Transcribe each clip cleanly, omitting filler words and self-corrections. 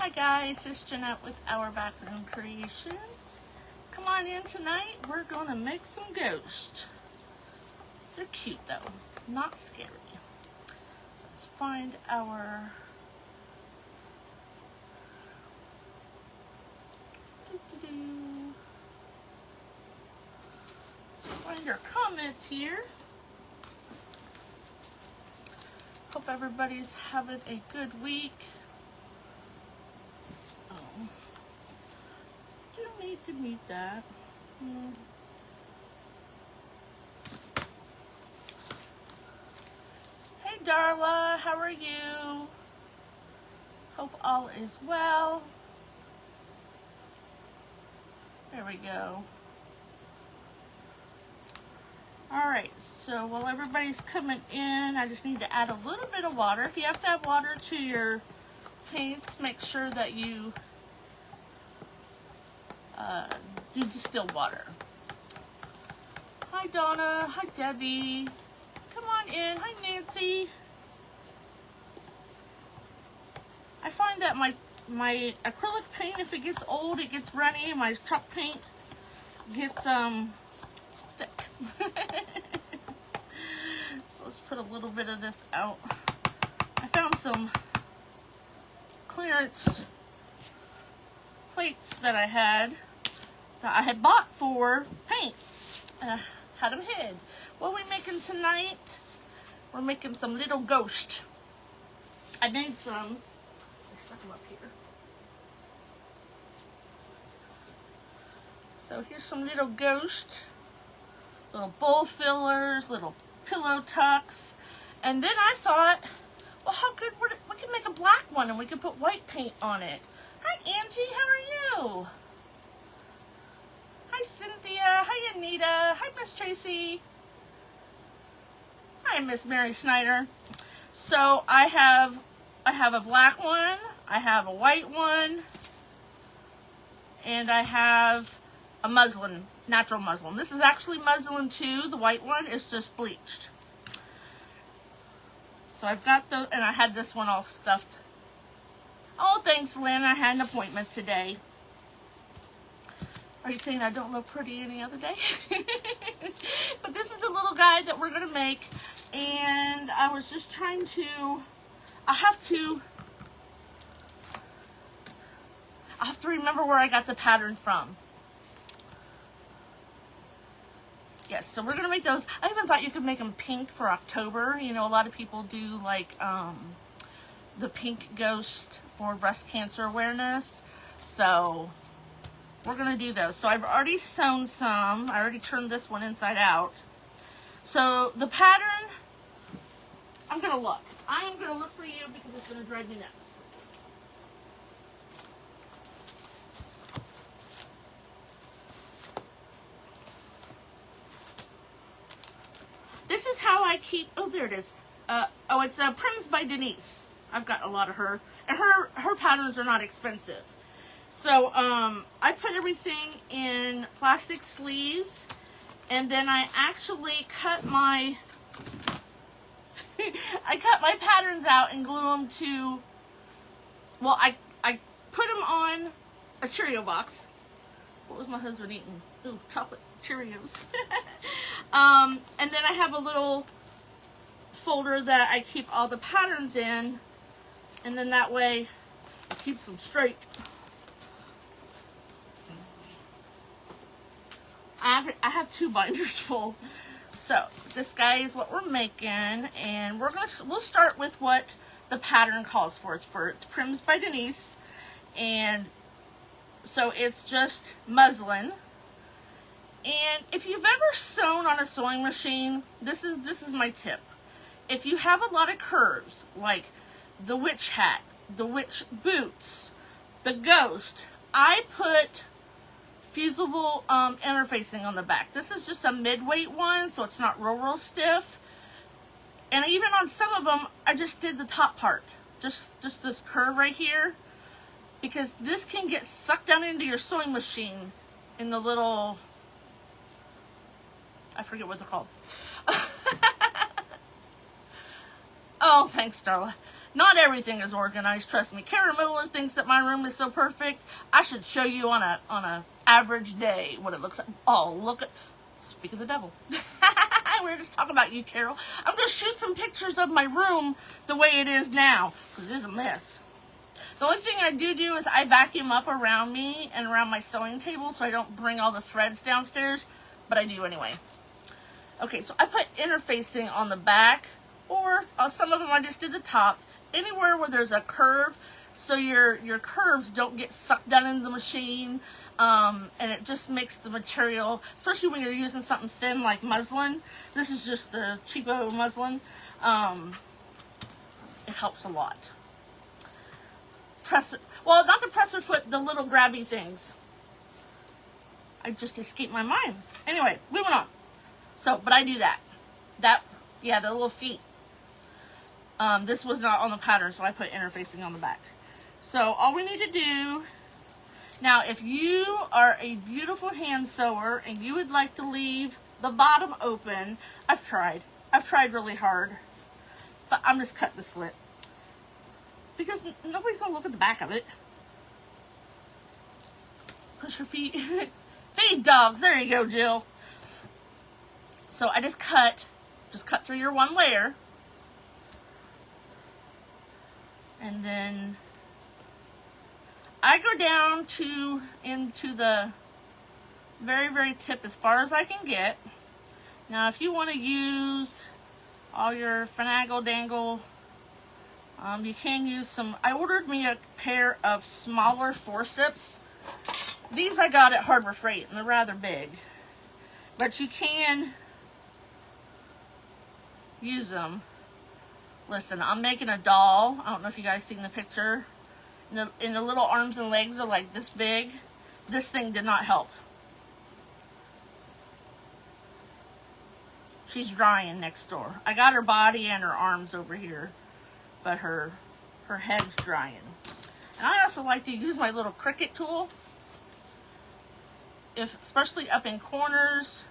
Hi guys, it's Jeanette with Our Backroom Creations. Come on in tonight, we're gonna make some ghosts. They're cute though, not scary. So let's find our Let's find our comments here. Hope everybody's having a good week. Oh, do need to meet that. Hey Darla, how are you? Hope all is well. There we go. Alright, so while everybody's coming in, I just need to add a little bit of water. If you have to add water to your paints, make sure that you do distilled water. Hi Donna, hi Debbie. Come on in, hi Nancy. I find that my acrylic paint, if it gets old, it gets runny. My chalk paint gets thick. So let's put a little bit of this out. I found some clearance plates that I had bought for paint. Had them hid. What are we making tonight? We're making some little ghost. I made some. I stuck them up here. So here's some little ghost, little bowl fillers, little pillow tucks. And then I thought, well, how good would it, we could make a black one and we could put white paint on it. Hi Angie, how are you? Hi Cynthia, hi Anita, hi Miss Tracy. Hi Miss Mary Snyder. So I have a black one, I have a white one, and I have a muslin, natural muslin. This is actually muslin too. The white one is just bleached. So I've got the, and I had this one all stuffed. Oh, thanks, Lynn. I had an appointment today. Are you saying I don't look pretty any other day? But this is the little guy that we're going to make. And I was just trying to, I have to remember where I got the pattern from. Yes, so we're going to make those. I even thought you could make them pink for October. You know, a lot of people do like the pink ghost for breast cancer awareness. So we're going to do those. So I've already sewn some. I already turned this one inside out. So the pattern, I'm going to look. I am going to look for you because it's going to drive me nuts. This is how I keep, oh, there it is. It's Prims by Denise. I've got a lot of her. And her patterns are not expensive. So, I put everything in plastic sleeves. And then I actually cut my, I cut my patterns out and glue them to, well, I put them on a Cheerio box. What was my husband eating? Ooh, chocolate Cheerios. And then I have a little folder that I keep all the patterns in, and then that way it keeps them straight. I have 2 binders full. So this guy is what we're making, and we'll start with what the pattern calls for. It's Prims by Denise, and so it's just muslin. And if you've ever sewn on a sewing machine, this is my tip. If you have a lot of curves, like the witch hat, the witch boots, the ghost, I put fusible interfacing on the back. This is just a mid-weight one, so it's not real stiff. And even on some of them, I just did the top part, just this curve right here, because this can get sucked down into your sewing machine in the little, I forget what they're called. Oh, thanks, Darla. Not everything is organized, trust me. Kara Miller thinks that my room is so perfect. I should show you on a average day what it looks like. Oh, look at, speak of the devil. We were just talking about you, Carol. I'm going to shoot some pictures of my room the way it is now, because it is a mess. The only thing I do is I vacuum up around me and around my sewing table so I don't bring all the threads downstairs, but I do anyway. Okay, so I put interfacing on the back, or some of them I just did the top, anywhere where there's a curve, so your curves don't get sucked down into the machine, and it just makes the material, especially when you're using something thin like muslin. This is just the cheapo muslin. It helps a lot. Presser, well, not the presser foot, the little grabby things. I just escaped my mind. Anyway, moving on. So, but I do that. Yeah, the little feet. This was not on the pattern, so I put interfacing on the back. So all we need to do, now if you are a beautiful hand sewer and you would like to leave the bottom open, I've tried really hard, but I'm just cutting the slit because nobody's gonna look at the back of it. Push your feet. Feed dogs, there you go, Jill. So I just cut through your one layer. And then I go down into the very, very tip as far as I can get. Now, if you want to use all your finagle dangle, you can use some. I ordered me a pair of smaller forceps. These I got at Harbor Freight, and they're rather big. But you can use them. Listen, I'm making a doll. I don't know if you guys seen the picture. And the little arms and legs are like this big. This thing did not help. She's drying next door. I got her body and her arms over here, but her head's drying. And I also like to use my little Cricut tool, especially up in corners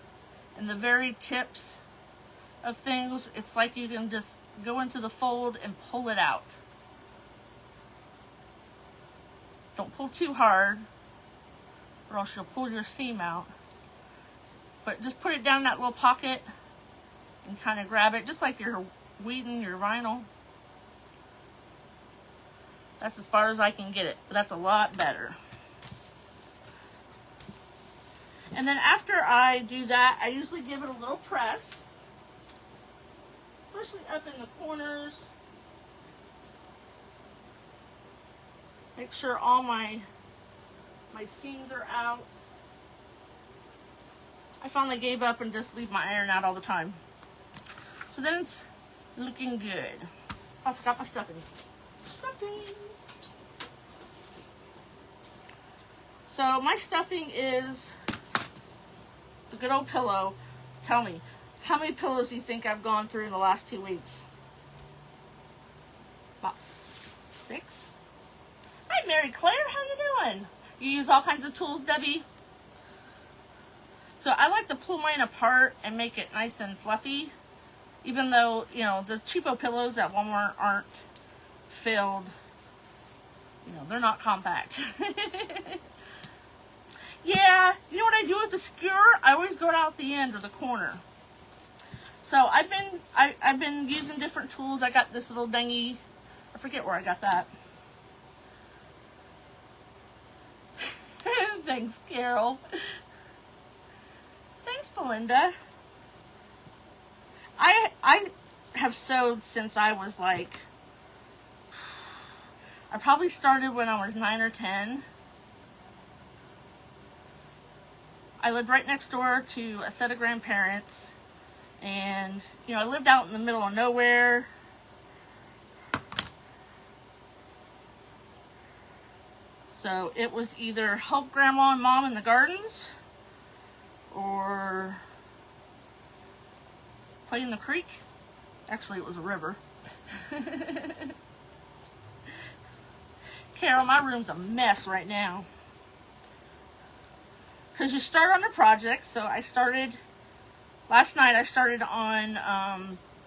and the very tips of things. It's like you can just go into the fold and pull it out. Don't pull too hard or else you'll pull your seam out. But just put it down in that little pocket and kind of grab it, just like you're weeding your vinyl. That's as far as I can get it, but that's a lot better. And then after I do that, I usually give it a little press, especially up in the corners. Make sure all my seams are out. I finally gave up and just leave my iron out all the time. So then it's looking good. Oh, I forgot my stuffing. So my stuffing is the good old pillow. Tell me, how many pillows do you think I've gone through in the last 2 weeks? About 6? Hi, Mary Claire. How you doing? You use all kinds of tools, Debbie? So I like to pull mine apart and make it nice and fluffy. Even though, you know, the cheapo pillows at Walmart aren't filled. You know, they're not compact. Yeah, you know what I do with the skewer? I always go out the end or the corner. So I've been using different tools. I got this little dingy. I forget where I got that. Thanks, Carol. Thanks, Belinda. I have sewed since I was like, I probably started when I was 9 or 10. I lived right next door to a set of grandparents, and you know, I lived out in the middle of nowhere. So it was either help grandma and mom in the gardens or play in the creek. Actually, it was a river. Carol, my room's a mess right now. Because you start on a project. So I started, last night I started on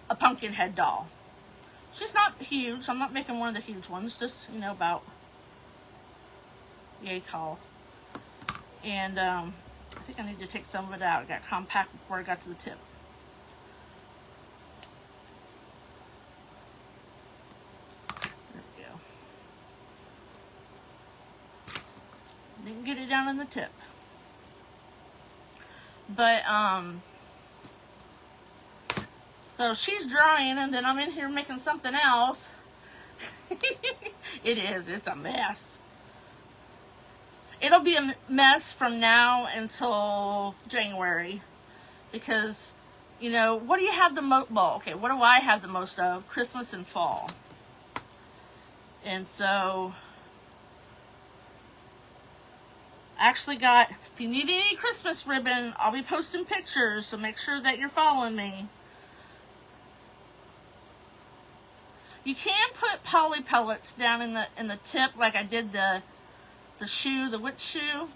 a pumpkin head doll. She's not huge. I'm not making one of the huge ones. Just, you know, about yay tall. And I think I need to take some of it out. It got compact before I got to the tip. There we go. Didn't get it down in the tip. But, so she's drying, and then I'm in here making something else. It's a mess. It'll be a mess from now until January, because, you know, what do you have the most, well, okay, what do I have the most of? Christmas and fall. And so, I actually got, if you need any Christmas ribbon, I'll be posting pictures, so make sure that you're following me. You can put poly pellets down in the tip, like I did the shoe, the witch shoe. Well,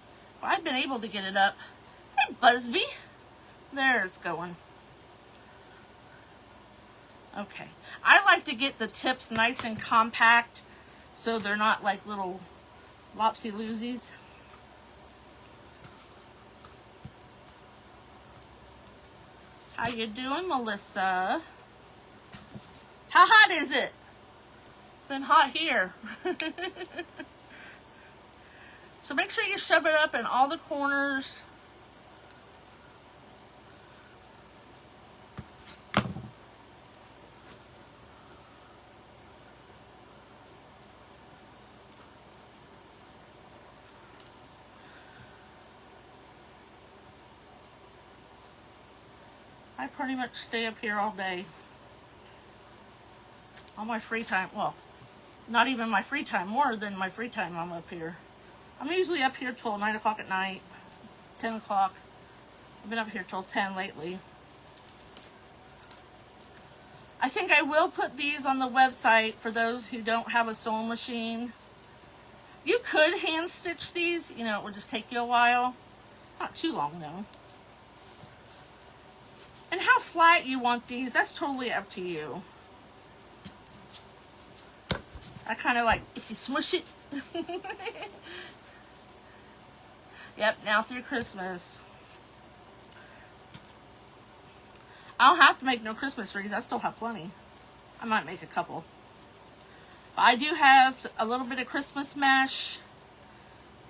I've been able to get it up. Hey, Busby. There it's going. Okay. I like to get the tips nice and compact so they're not like little lopsy-loosies. How you doing, Melissa? How hot is it? Been hot here. So make sure you shove it up in all the corners. I pretty much stay up here all day. All my free time, well, not even my free time, more than my free time I'm up here. I'm usually up here till 9 o'clock at night, 10 o'clock. I've been up here till 10 lately. I think I will put these on the website for those who don't have a sewing machine. You could hand stitch these, you know, it would just take you a while. Not too long though. And how flat you want these, that's totally up to you. I kind of like, if you smush it. Yep, now through Christmas. I don't have to make no Christmas trees. I still have plenty. I might make a couple. But I do have a little bit of Christmas mesh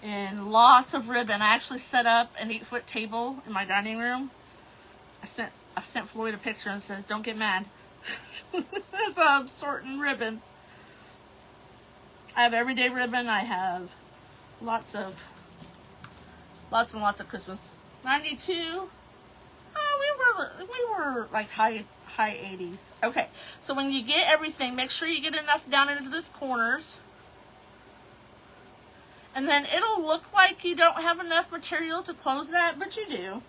and lots of ribbon. I actually set up an 8-foot table in my dining room. I sent Floyd a picture and says, "Don't get mad." That's how I'm sorting ribbon. I have everyday ribbon. I have lots and lots of Christmas. 92. Oh, we were like high 80s. Okay, so when you get everything, make sure you get enough down into these corners. And then it'll look like you don't have enough material to close that, but you do.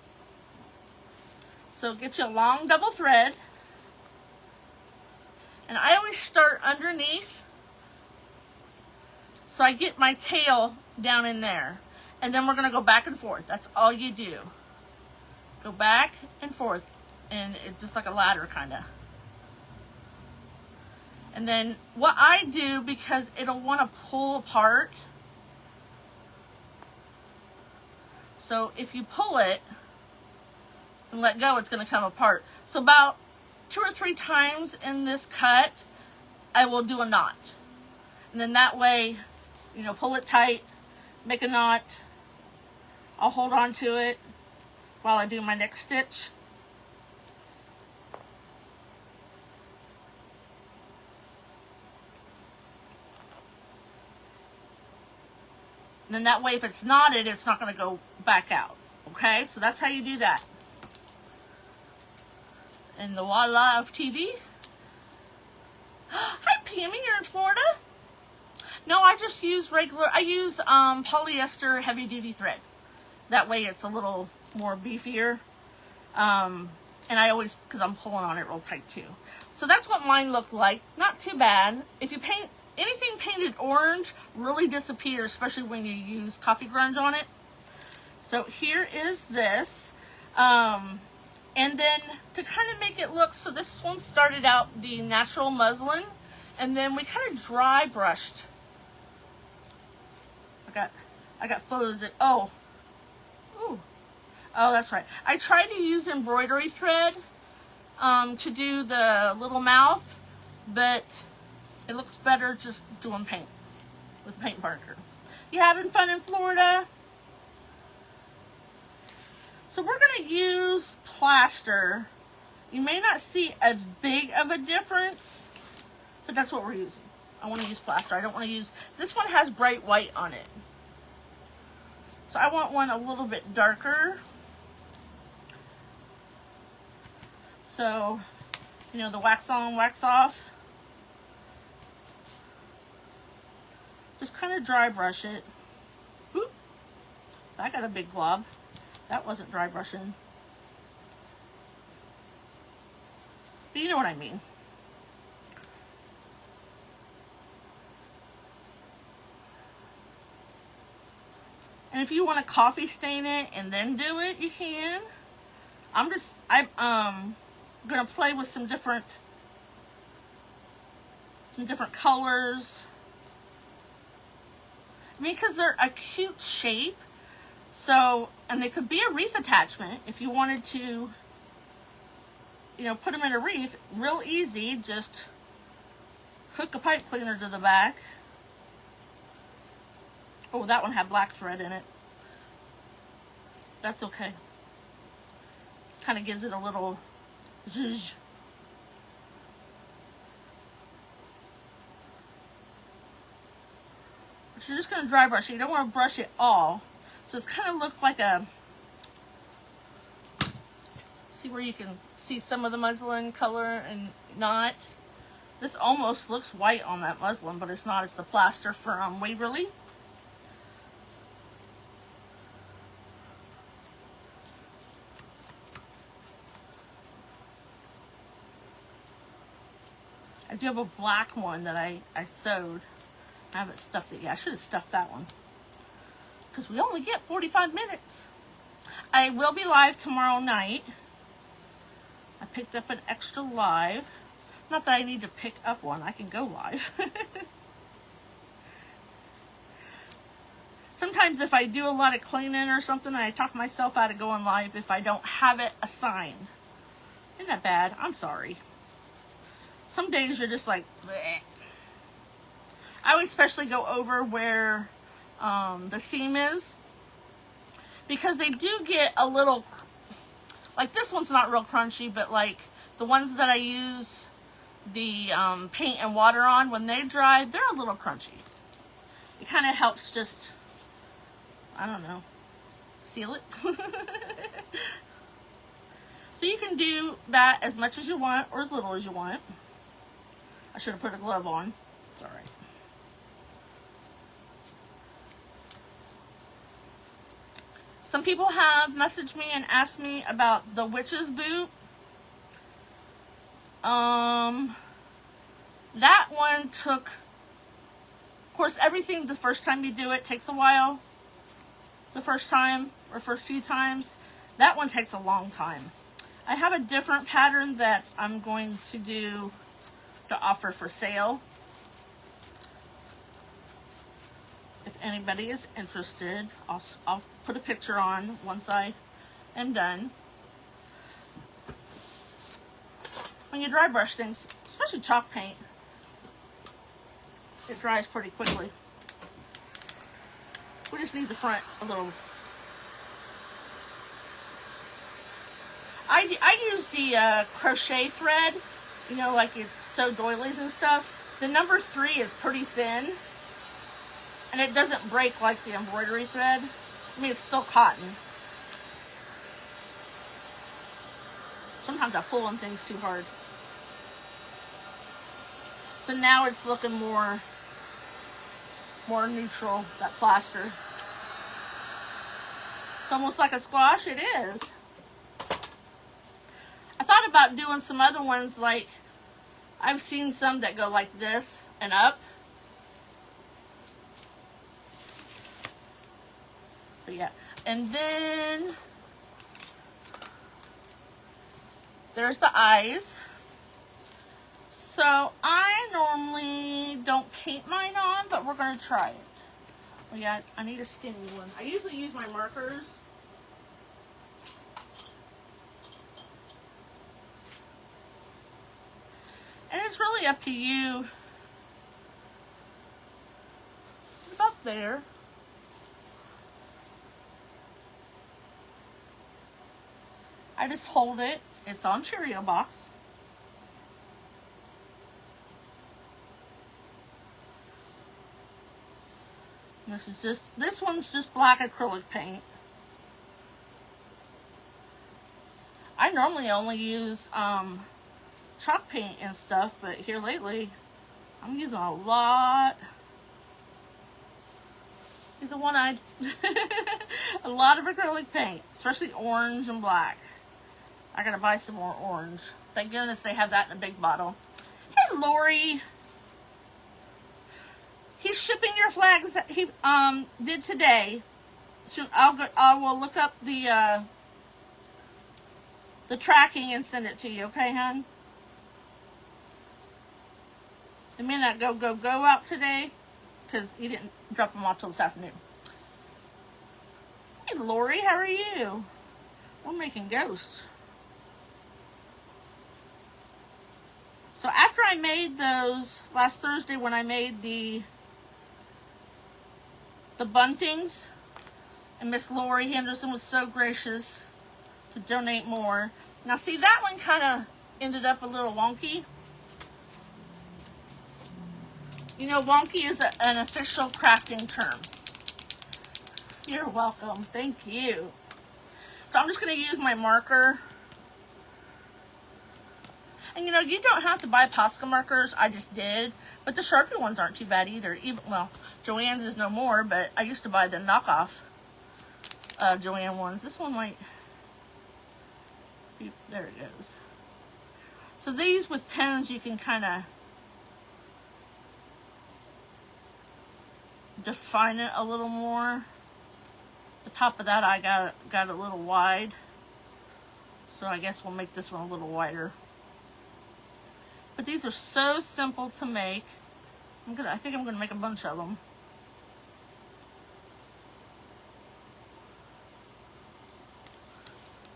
So get you a long double thread. And I always start underneath, so I get my tail down in there. And then we're going to go back and forth. That's all you do. Go back and forth. And it's just like a ladder kind of. And then what I do, because it'll want to pull apart. So if you pull it and let go, it's going to come apart. So about 2 or 3 times in this cut, I will do a knot. And then that way, you know, pull it tight, make a knot. I'll hold on to it while I do my next stitch. And then that way, if it's knotted, it's not going to go back out. Okay, so that's how you do that. And the voila of TV. Hi, Pammy, you're in Florida? No, I just use I use polyester heavy duty thread. That way it's a little more beefier. And I always, because I'm pulling on it real tight too. So that's what mine looked like. Not too bad. If you paint, anything painted orange really disappears, especially when you use coffee grunge on it. So here is this. And then to kind of make it look, so this one started out the natural muslin, And then we kind of dry brushed. I got photos that, oh, that's right. I tried to use embroidery thread to do the little mouth, but it looks better just doing paint with a paint marker. You having fun in Florida? So we're going to use plaster. You may not see as big of a difference, but that's what we're using. I want to use plaster. I don't want to use, this one has bright white on it. So I want one a little bit darker. So, you know, the wax on, wax off. Just kind of dry brush it. Oop, I got a big glob. That wasn't dry brushing. But you know what I mean. And if you want to coffee stain it and then do it, you can. I'm gonna play with some different colors. I mean, because they're a cute shape. So, and they could be a wreath attachment if you wanted to, you know, put them in a wreath. Real easy, just hook a pipe cleaner to the back. Oh, that one had black thread in it. That's okay. Kind of gives it a little zhuzh. But you're just going to dry brush it. You don't want to brush it all. So it's kind of look like a, see where you can see some of the muslin color and not. This almost looks white on that muslin, but it's not. It's the plaster from Waverly. I do have a black one that I sewed. I haven't stuffed it yet. I should have stuffed that one, because we only get 45 minutes. I will be live tomorrow night. I picked up an extra live. Not that I need to pick up one. I can go live. Sometimes if I do a lot of cleaning or something, I talk myself out of going live if I don't have it assigned. Isn't that bad? I'm sorry. Some days you're just like, bleh. I would especially go over where the seam is, because they do get a little, like this one's not real crunchy, but like the ones that I use the paint and water on, when they dry, they're a little crunchy. It kind of helps just, I don't know, seal it. So you can do that as much as you want or as little as you want. I should have put a glove on. It's all right. Some people have messaged me and asked me about the witch's boot. That one took, of course, everything the first time you do it takes a while. The first time or first few times. That one takes a long time. I have a different pattern that I'm going to do to offer for sale. If anybody is interested, I'll put a picture on once I am done. When you dry brush things, especially chalk paint, it dries pretty quickly. We just need the front a little. I use the crochet thread, you know, like you sew doilies and stuff. The number 3 is pretty thin, and it doesn't break like the embroidery thread. I mean, it's still cotton. Sometimes I pull on things too hard. So now it's looking more neutral, that plaster. It's almost like a squash. It is. I thought about doing some other ones, like I've seen some that go like this and up. But yeah, and then there's the eyes. So I normally don't paint mine on, but we're going to try it. Well, yeah, I need a skinny one. I usually use my markers. And it's really up to you. About there. I just hold it. It's on Cheerio box. This one's just black acrylic paint. I normally only use chalk paint and stuff, but here lately I'm using a lot. He's a one-eyed. A lot of acrylic paint, especially orange and black. I gotta buy some more orange. Thank goodness they have that in a big bottle. Hey, Lori. He's shipping your flags that he did today. So I will look up the tracking and send it to you, okay, hon? It may not go out today because he didn't drop them off till this afternoon. Hey, Lori, how are you? We're making ghosts. So after I made those last Thursday, when I made the buntings, and Miss Lori Henderson was so gracious to donate more. Now see, that one kind of ended up a little wonky. You know, wonky is an official crafting term. You're welcome. Thank you. So I'm just going to use my marker. And you know, you don't have to buy Posca markers. I just did. But the Sharpie ones aren't too bad either. Even, well, Joann's is no more, but I used to buy the knockoff Joann ones. This one might... There it goes. So these with pens, you can kind of define it a little more. The top of that eye got a little wide. So I guess we'll make this one a little wider. But these are so simple to make. I think I'm gonna make a bunch of them.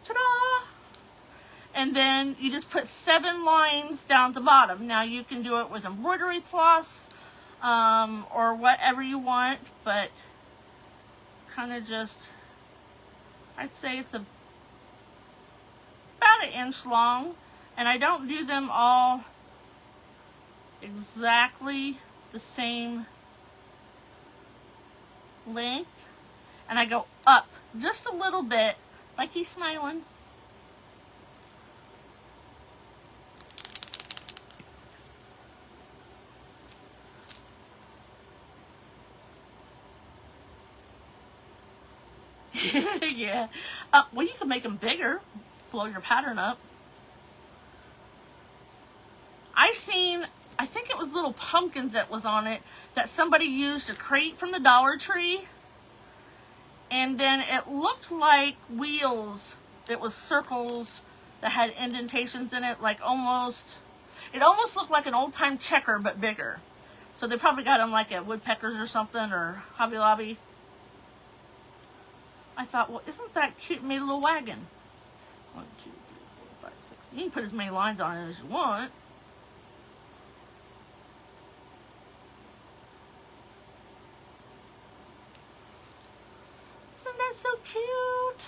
Ta-da! And then you just put 7 lines down at the bottom. Now you can do it with embroidery floss or whatever you want, but it's kind of just, I'd say it's about 1 inch long, and I don't do them all exactly the same length, and I go up just a little bit, like he's smiling. Yeah. Well, you can make them bigger, blow your pattern up. I think it was little pumpkins that was on it, that somebody used a crate from the Dollar Tree, and then it looked like wheels. It was circles that had indentations in it, like it almost looked like an old-time checker, but bigger. So they probably got them like at Woodpeckers or something, or Hobby Lobby. I thought, well, isn't that cute? Made a little wagon. 1, 2, 3, 4, 5, 6. You can put as many lines on it as you want. Isn't that so cute?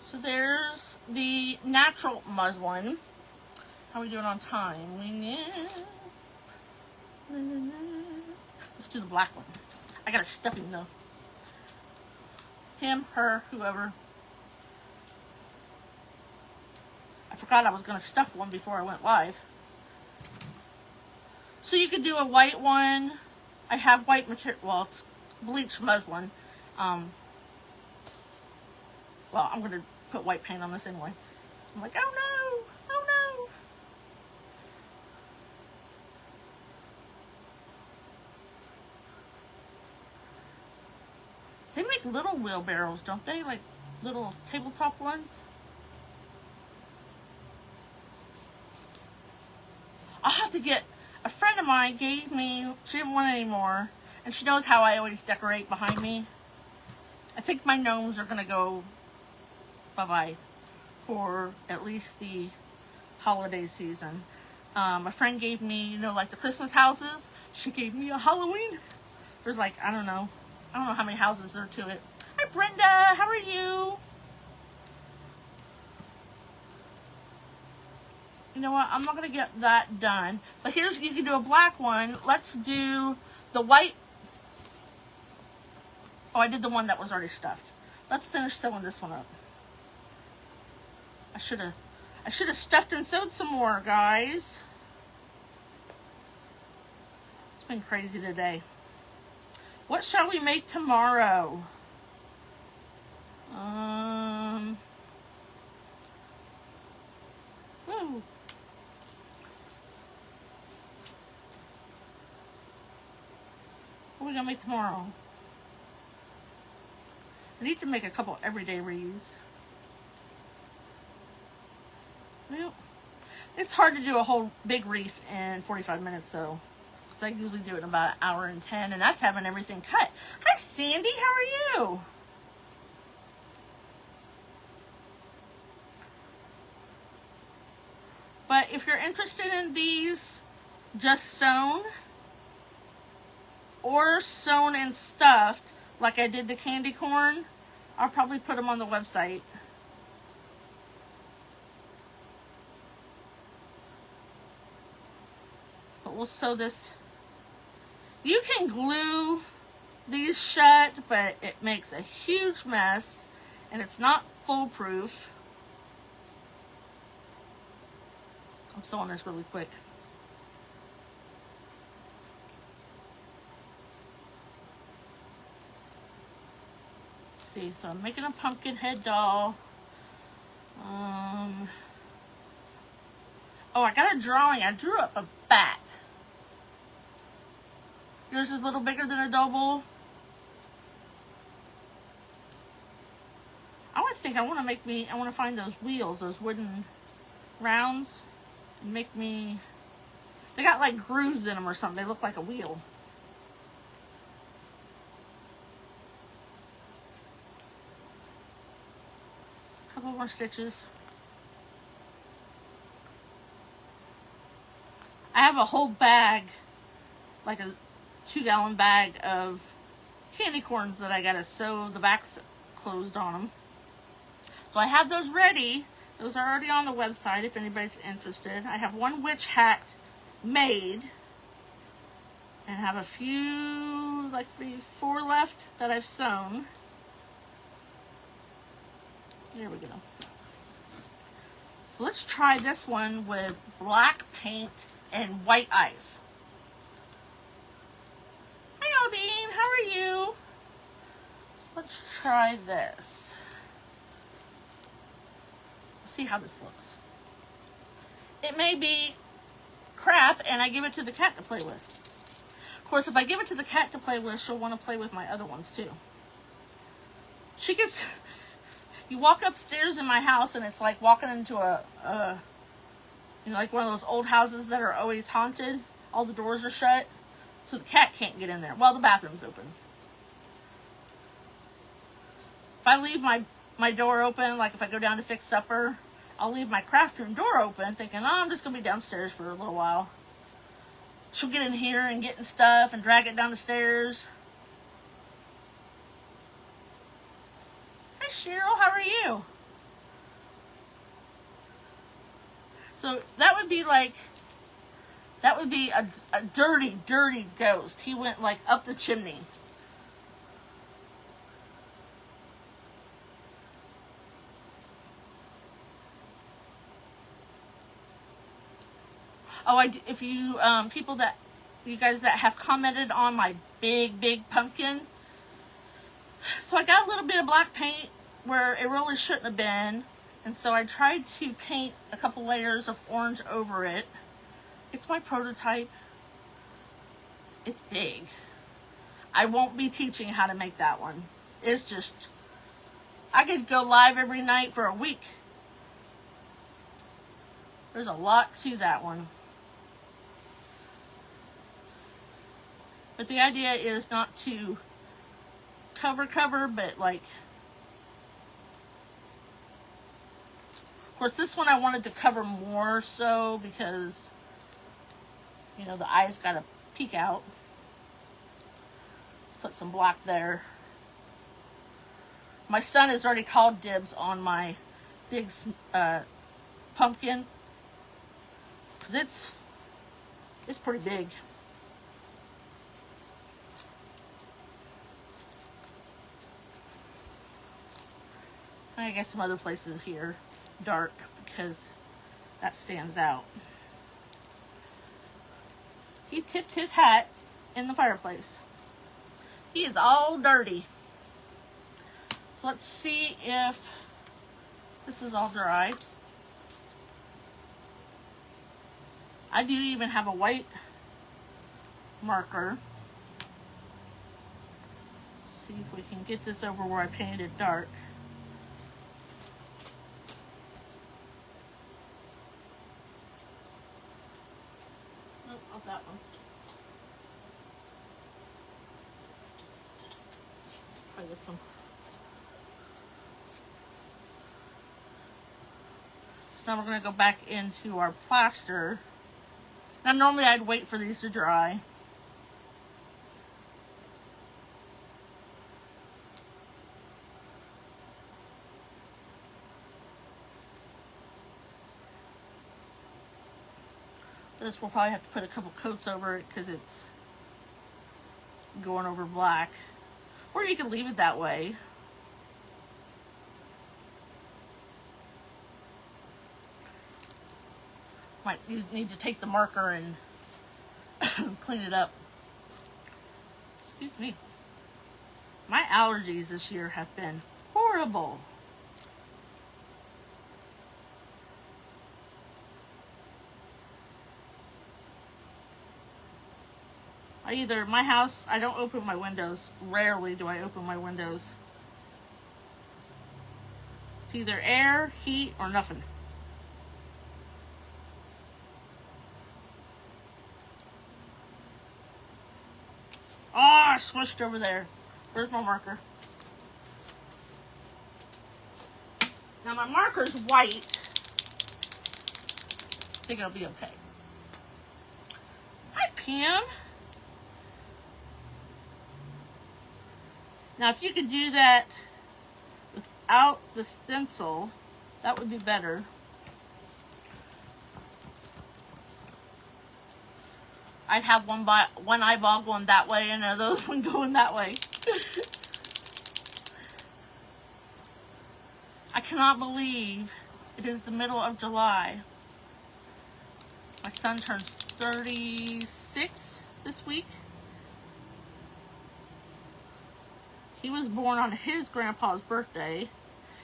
So there's the natural muslin. How are we doing on time? Let's do the black one. I gotta stuff him though. Him, her, whoever. I forgot I was gonna stuff one before I went live. So you could do a white one. I have white material, well, it's bleached muslin. Well, I'm gonna put white paint on this anyway. I'm like, oh no, oh no. They make little wheelbarrows, don't they? Like little tabletop ones. I'll have to get, a friend of mine gave me, she didn't want any more, and she knows how I always decorate behind me. I think my gnomes are going to go bye-bye for at least the holiday season. A friend gave me, you know, like the Christmas houses. She gave me a Halloween. There's like, I don't know how many houses there are to it. Hi, Brenda. How are you? You know what? I'm not going to get that done. But here's, you can do a black one. Let's do the white. Oh, I did the one that was already stuffed. Let's finish sewing this one up. I should have stuffed and sewed some more, guys. It's been crazy today. What shall we make tomorrow? Woo. What are we gonna make tomorrow? I need to make a couple everyday wreaths. Well, it's hard to do a whole big wreath in 45 minutes, so because I usually do it in about an hour and 10, and that's having everything cut. Hi, Sandy. How are you? But if you're interested in these just sewn or sewn and stuffed, like I did the candy corn, I'll probably put them on the website. But we'll sew this. You can glue these shut, but it makes a huge mess and it's not foolproof. I'm sewing this really quick. Let's see, so I'm making a pumpkin head doll. Oh, I got a drawing. I drew up a bat. Yours is a little bigger than a double. I want to find those wheels, those wooden rounds. Make me, they got like grooves in them or something. They look like a wheel. A couple more stitches. I have a whole bag, like a 2-gallon bag of candy corns that I gotta sew the backs closed on them. So I have those ready. Those are already on the website if anybody's interested. I have one witch hat made and have a few, like 4 left that I've sewn. There we go. So let's try this one with black paint and white ice. Hi, Aldine. How are you? So let's try this. See how this looks. It may be crap and I give it to the cat to play with. Of course, if I give it to the cat to play with, she'll want to play with my other ones too. She gets, you walk upstairs in my house and it's like walking into you know, like one of those old houses that are always haunted. All the doors are shut, so the cat can't get in there. Well, the bathroom's open. If I leave my door open, like if I go down to fix supper, I'll leave my craft room door open thinking, oh, I'm just going to be downstairs for a little while. She'll get in here and get in stuff and drag it down the stairs. Hi, Cheryl. How are you? So that would be like, that would be a dirty, dirty ghost. He went like up the chimney. Oh, if you, people that, you guys that have commented on my big pumpkin. So I got a little bit of black paint where it really shouldn't have been. And so I tried to paint a couple layers of orange over it. It's my prototype. It's big. I won't be teaching how to make that one. It's just, I could go live every night for a week. There's a lot to that one. But the idea is not to cover, but like, of course this one I wanted to cover more so because, you know, the eyes got to peek out. Put some black there. My son has already called dibs on my big pumpkin, because it's pretty big. I guess some other places here dark because that stands out. He tipped his hat in the fireplace. He is all dirty. So let's see if this is all dry. I do even have a white marker. See if we can get this over where I painted it dark. Nope, not that one. Try this one. So now we're going to go back into our plaster. Now normally I'd wait for these to dry. This we'll probably have to put a couple coats over it because it's going over black. Or you can leave it that way. You need to take the marker and clean it up. Excuse me. My allergies this year have been horrible. My house, I don't open my windows. Rarely do I open my windows. It's either air, heat, or nothing. Oh, I smushed over there. Where's my marker? Now my marker's white. I think it'll be okay. Hi, Pam. Now, if you could do that without the stencil, that would be better. I'd have one eyeball going that way and another one going that way. I cannot believe it is the middle of July. My son turns 36 this week. He was born on his grandpa's birthday,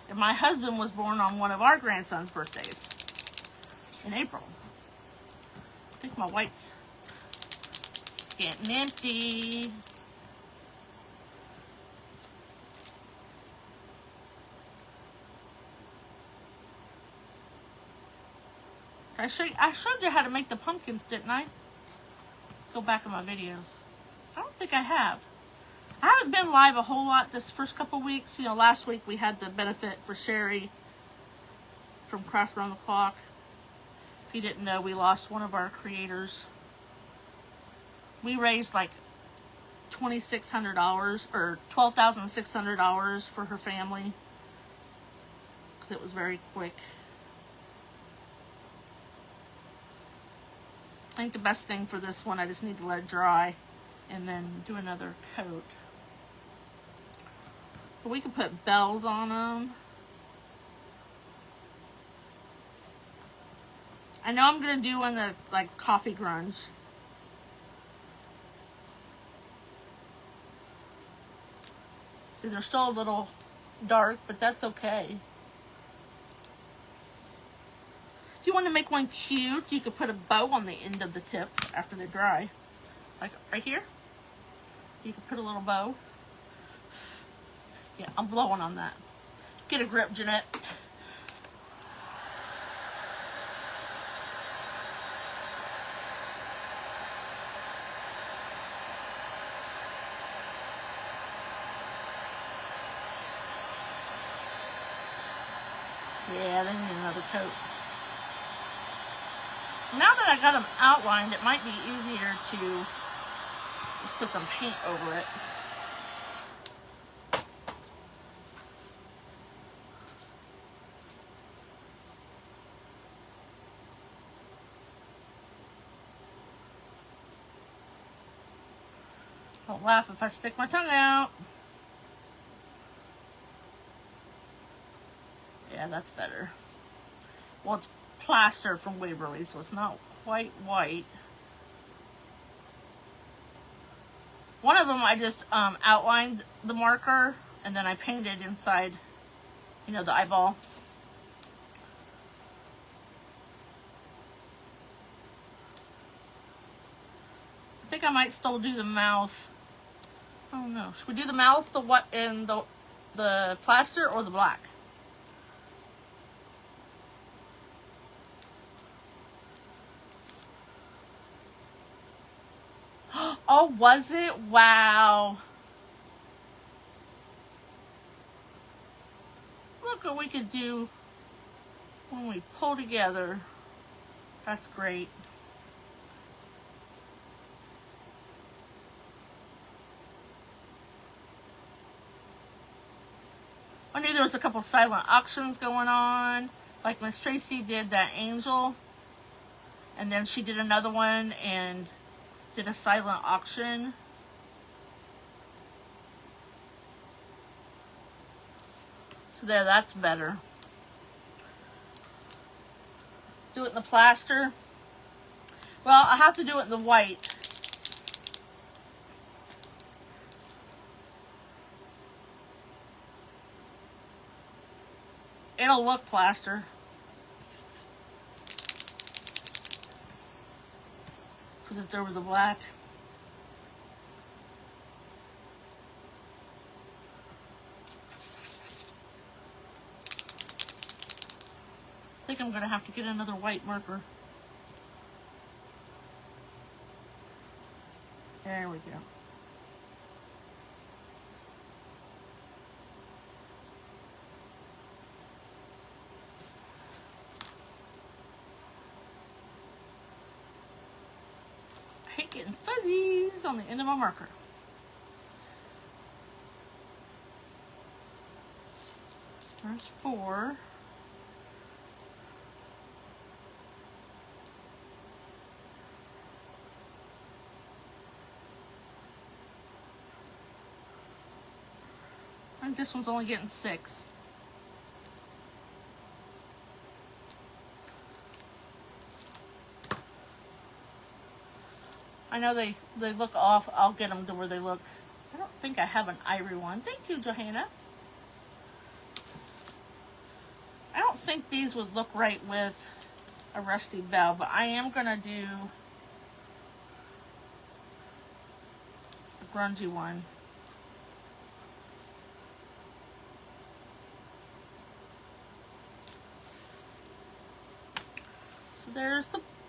and my husband was born on one of our grandson's birthdays in April. I think my white's getting empty. I showed you how to make the pumpkins, didn't I? Go back in my videos. I don't think I have. I haven't been live a whole lot this first couple weeks. You know, last week we had the benefit for Sherry from Craft Around the Clock. If you didn't know, we lost one of our creators. We raised like $2,600 or $12,600 for her family because it was very quick. I think the best thing for this one, I just need to let it dry and then do another coat. But we could put bells on them. I know I'm going to do one that like coffee grunge. See, they're still a little dark, but that's okay. If you want to make one cute, you could put a bow on the end of the tip after they dry. Like right here. You could put a little bow. Yeah, I'm blowing on that. Get a grip, Jeanette. Yeah, they need another coat. Now that I got them outlined, it might be easier to just put some paint over it. Don't laugh if I stick my tongue out. Yeah, that's better. Well, it's plaster from Waverly, so it's not quite white. One of them I just outlined the marker and then I painted inside, you know, the eyeball. I think I might still do the mouth. I don't know. Should we do the mouth, the what, and the plaster, or the black? Oh, was it? Wow. Look what we could do when we pull together. That's great. I knew there was a couple silent auctions going on. Like Miss Tracy did that angel. And then she did another one and did a silent auction. So there, that's better. Do it in the plaster. Well, I have to do it in the white. It'll look plaster. Because it's over the black. I think I'm going to have to get another white marker. There we go. I hate getting fuzzies on the end of my marker. There's 4. And this one's only getting 6. I know they look off. I'll get them to where they look. I don't think I have an ivory one. Thank you, Johanna. I don't think these would look right with a rusty bell, but I am going to do a grungy one. So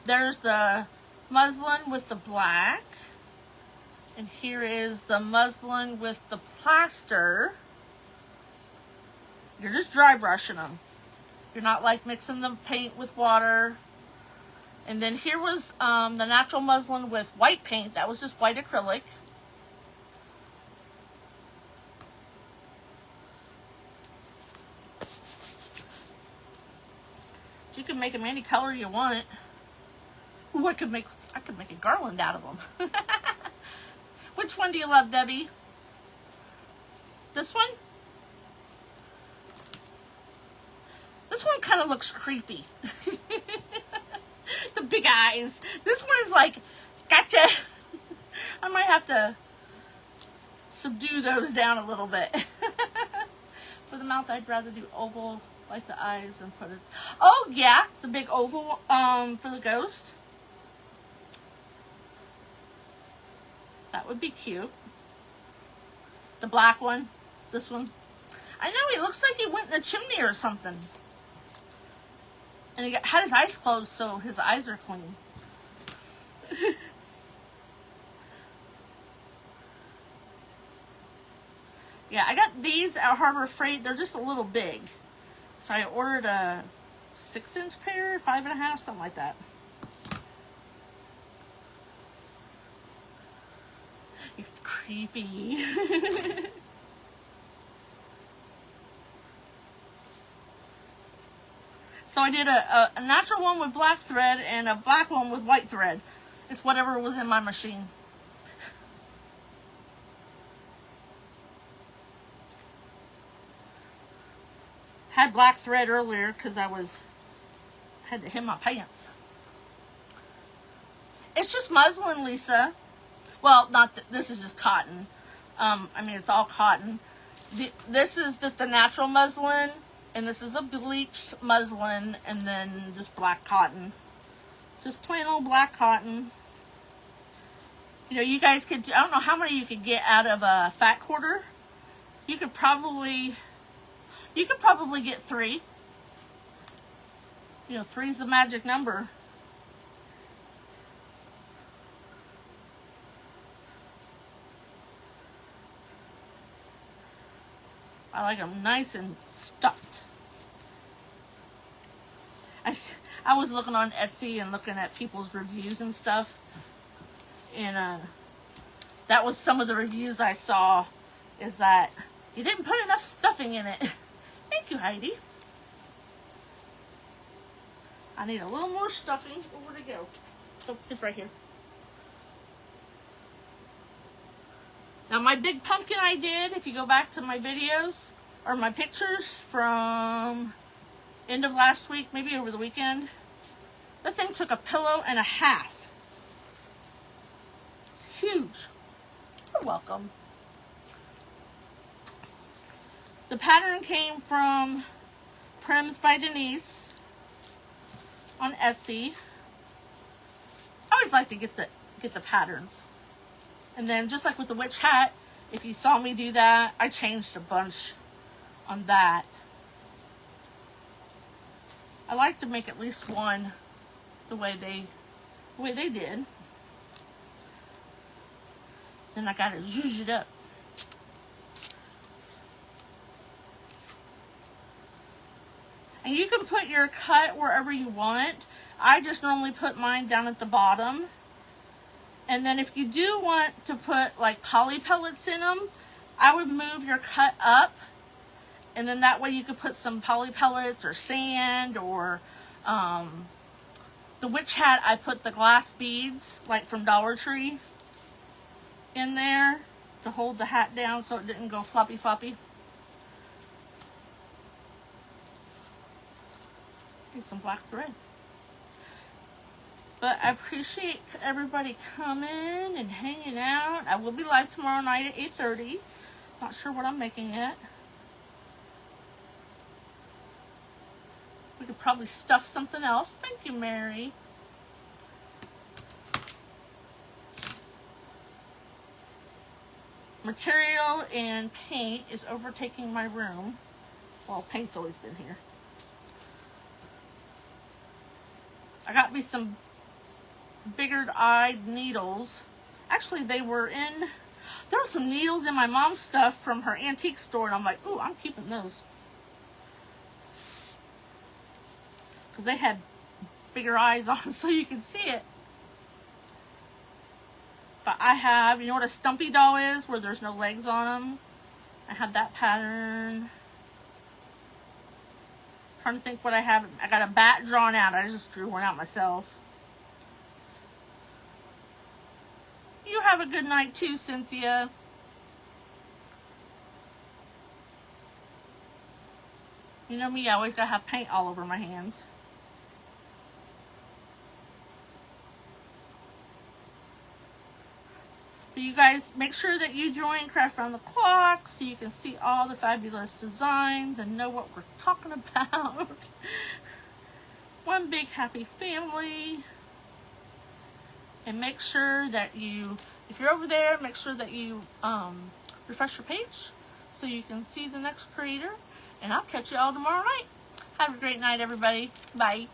there's the muslin with the black, and here is the muslin with the plaster. You're just dry brushing them. You're not like mixing the paint with water. And then here was the natural muslin with white paint. That was just white acrylic. You can make them any color you want. Ooh, I could make a garland out of them. Which one do you love, Debbie? This one? This one kind of looks creepy. The big eyes. This one is like, gotcha. I might have to subdue those down a little bit. For the mouth, I'd rather do oval, like the eyes, and put it. Oh yeah, the big oval for the ghost. That would be cute. The black one. This one. I know, he looks like he went in the chimney or something. And he had his eyes closed, so his eyes are clean. Yeah, I got these at Harbor Freight. They're just a little big. So I ordered a 6-inch pair, 5.5, something like that. It's creepy. So I did a natural one with black thread and a black one with white thread. It's whatever was in my machine. Had black thread earlier because I had to hem my pants. It's just muslin, Lisa. Well, not this is just cotton. I mean, it's all cotton. This is just a natural muslin, and this is a bleached muslin, and then just black cotton. Just plain old black cotton. You know, you guys could, I don't know how many you could get out of a fat quarter. You could probably get 3. You know, 3's the magic number. I like them nice and stuffed. I was looking on Etsy and looking at people's reviews and stuff. And that was some of the reviews I saw, is that you didn't put enough stuffing in it. Thank you, Heidi. I need a little more stuffing. Where'd it go? Oh, it's right here. Now my big pumpkin I did, if you go back to my videos, or my pictures from end of last week, maybe over the weekend, that thing took 1.5 pillows. It's huge. You're welcome. The pattern came from Prims by Denise on Etsy. I always like to get the patterns. And then just like with the witch hat, if you saw me do that, I changed a bunch on that. I like to make at least one the way they did. Then I gotta zhuzh it up. And you can put your cut wherever you want. I just normally put mine down at the bottom. And then if you do want to put like poly pellets in them, I would move your cut up. And then that way you could put some poly pellets or sand or the witch hat, I put the glass beads like from Dollar Tree in there to hold the hat down so it didn't go floppy floppy. Need some black thread. But I appreciate everybody coming and hanging out. I will be live tomorrow night at 8:30. Not sure what I'm making yet. We could probably stuff something else. Thank you, Mary. Material and paint is overtaking my room. Well, paint's always been here. I got me some bigger-eyed needles. Actually, there were some needles in my mom's stuff from her antique store, and I'm like, ooh, I'm keeping those. Because they had bigger eyes on them so you can see it. But I have, you know what a stumpy doll is, where there's no legs on them? I have that pattern. Trying to think what I have. I got a bat drawn out. I just drew one out myself. You have a good night too, Cynthia. You know me, I always gotta have paint all over my hands. But you guys, make sure that you join Craft Around the Clock so you can see all the fabulous designs and know what we're talking about. One big happy family. And make sure that you, if you're over there, make sure that you refresh your page so you can see the next creator. And I'll catch you all tomorrow night. Have a great night, everybody. Bye.